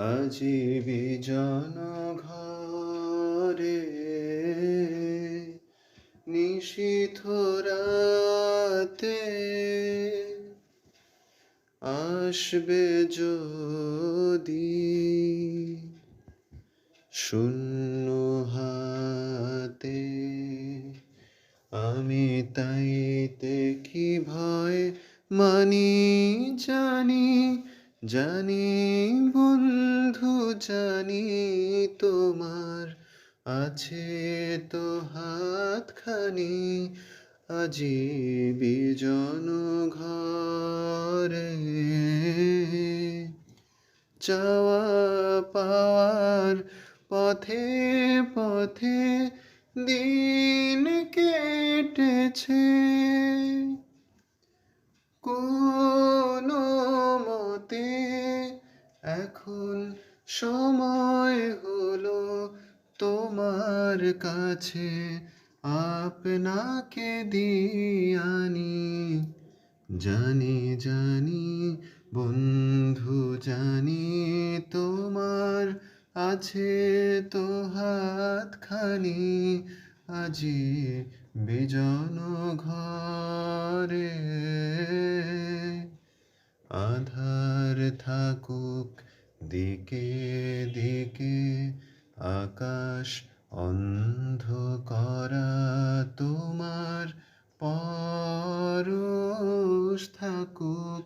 আজি বিজন ঘরে নিশীথ রাতে আসবে যদি শূন্য হাতে, আমি তাইতে কি ভয় মানি জানি, জানি বন্ধু জানি তোমার আছে তো হাতখানি। আজি বিজন ঘরে চাওয়া পাওয়ার পথে পথে দিন কেটেছে, কোনো মতে এখন সময় হলো তোমার কাছে আপনাকে দিয়ানি। জানি জানি বন্ধু জানি তোমার আছে তো হাতখানি। আজি বিজন ঘরে আধার থাকুক দিকে দিকে, আকাশ অন্ধকারা তোমার পরশ থাকুক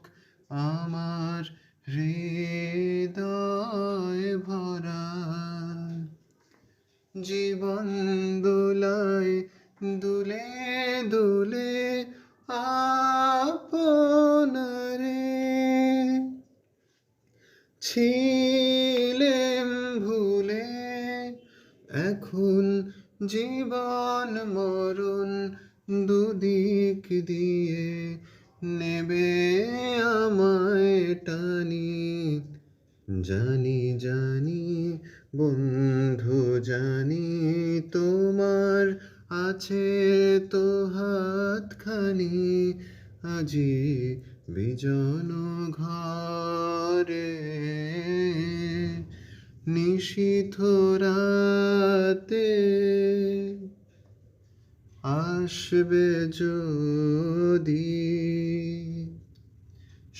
আমার হৃদয় ভরা। জীবন দোলায় দুলে দুলে আপনারে ছিলেম ভুলে, এখন জীবন মরণ দুদিক দিয়ে নেবে আমায় টানি। জানি জানি বন্ধু জানি তোমার আছে তো হাতখানি। আজি বিজন ঘরে নিশীথ রাতে আসবে যদি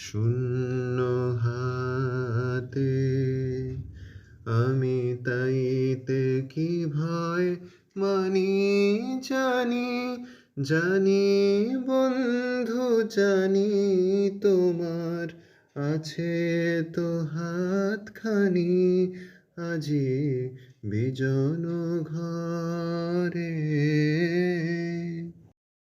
শূন্য হাতে, আমি তাইতে কি ভয় মানি জানি, জানি বন্ধু জানি তোমার আছে তো হাতখানি। আজি বিজন ঘর।